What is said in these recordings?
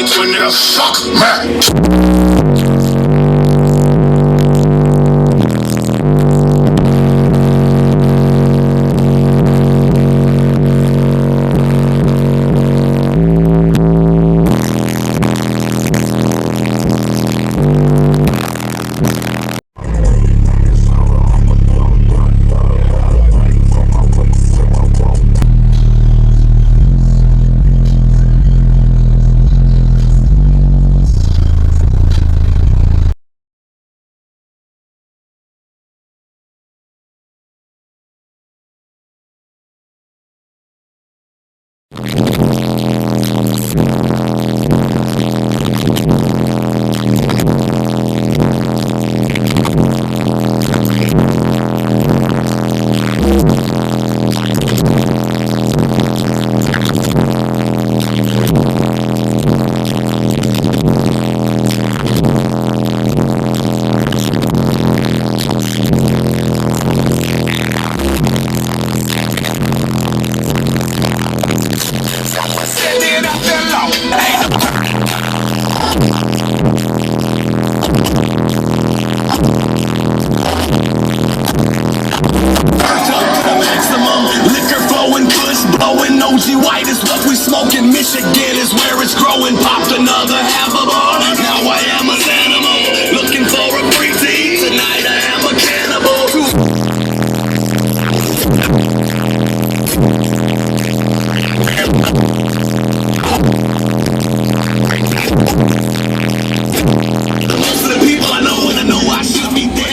nights when you suck me. White is what we smoking. Michigan is where it's growing. Popped another half a bar. Now I am an animal looking for a preteen. Tonight I am a cannibal. Most of the people I know and I know I should be dead.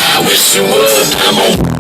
I wish you would. I'm on.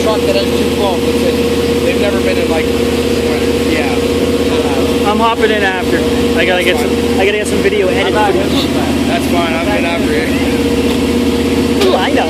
Truck that has two phones. They've never been in like, yeah. I'm hopping in after. I gotta get some video edited. That's fine. I've been after it. Ooh, I know.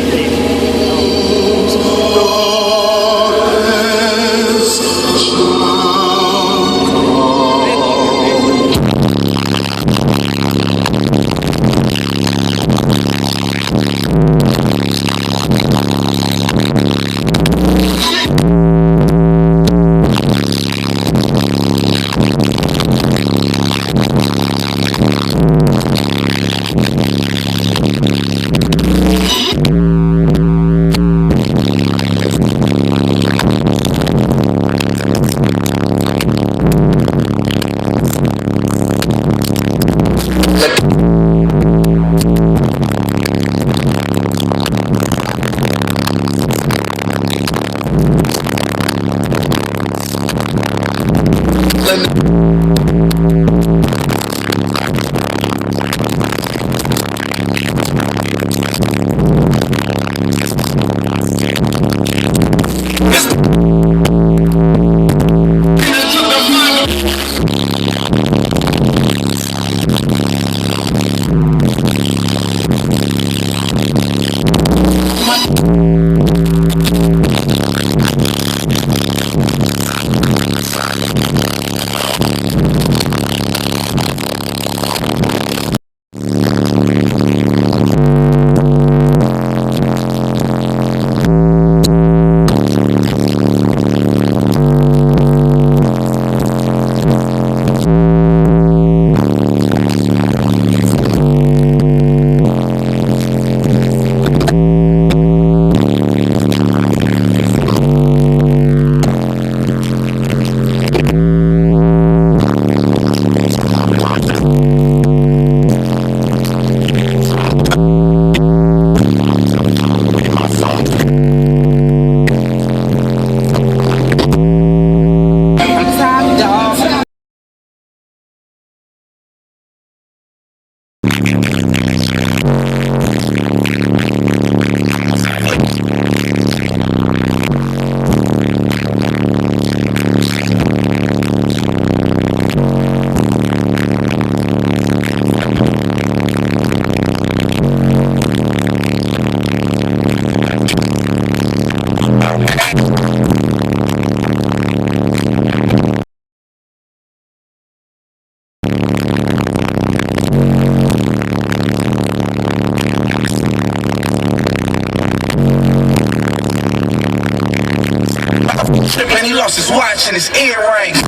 lost his watch and his earrings.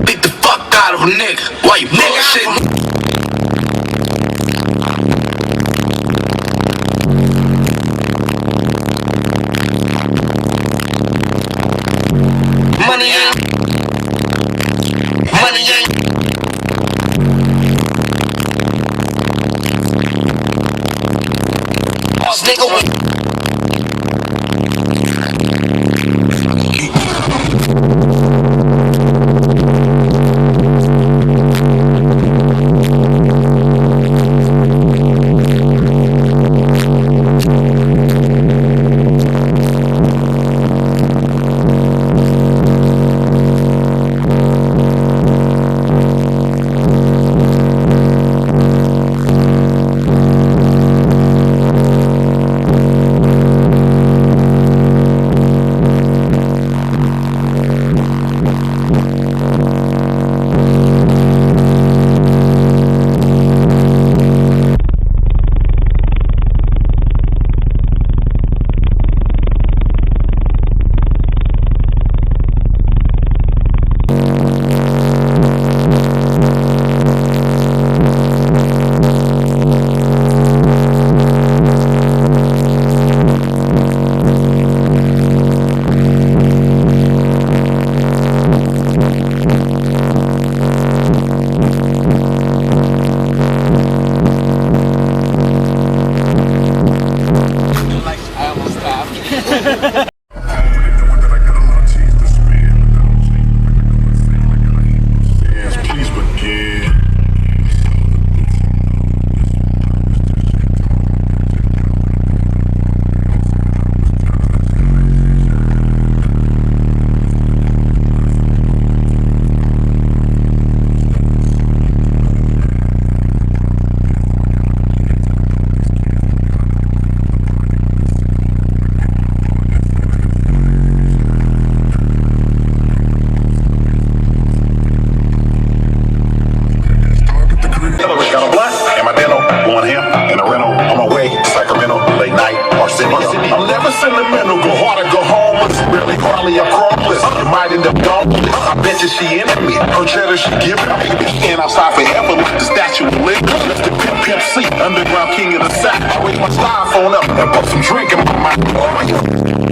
Beat the fuck out of a nigga. Why you bullshitting? Money ain't. Money ain't. Nigga, I'm never sentimental, go hard or go homeless. Really hardly a promise. You might end up gone. I bet you she into me. Her cheddar she giving me. And outside forever, the statue of liberty. Left the Pimp C, underground king of the sack. I raise my styrofoam up and put some drink in my mouth.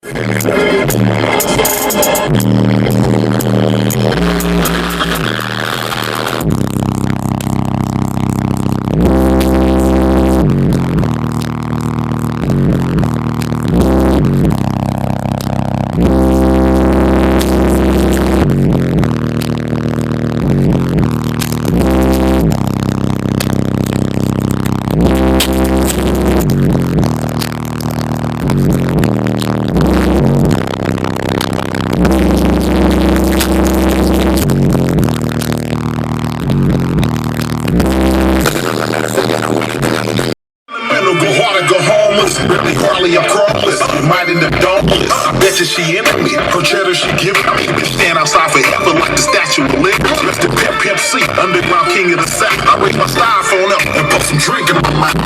Go hard or go homeless. Really hardly a crawless. Might end up domeless. I bet you she into me. Her cheddar she giving me. Stand outside forever like the Statue of Liberty. The Pimp C, underground king of the South. I raise my styrofoam up and put some drink in my mouth.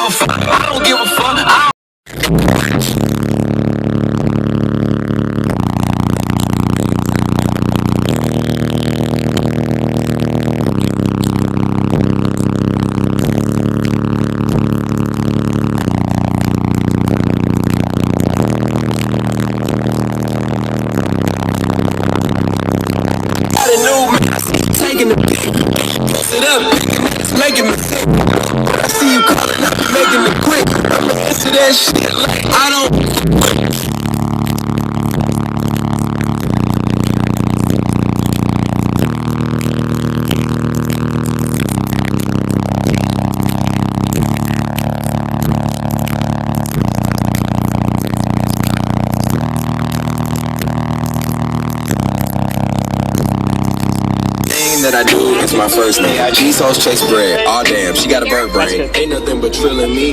I don't give a fuck. Taking the beat, it up, making me sick. I see you calling up, making it quick. I'm into that shit like I don't. That I do is my first name. G sauce chase bread. Aw damn, she got a bird brain. Ain't nothing but trilling me.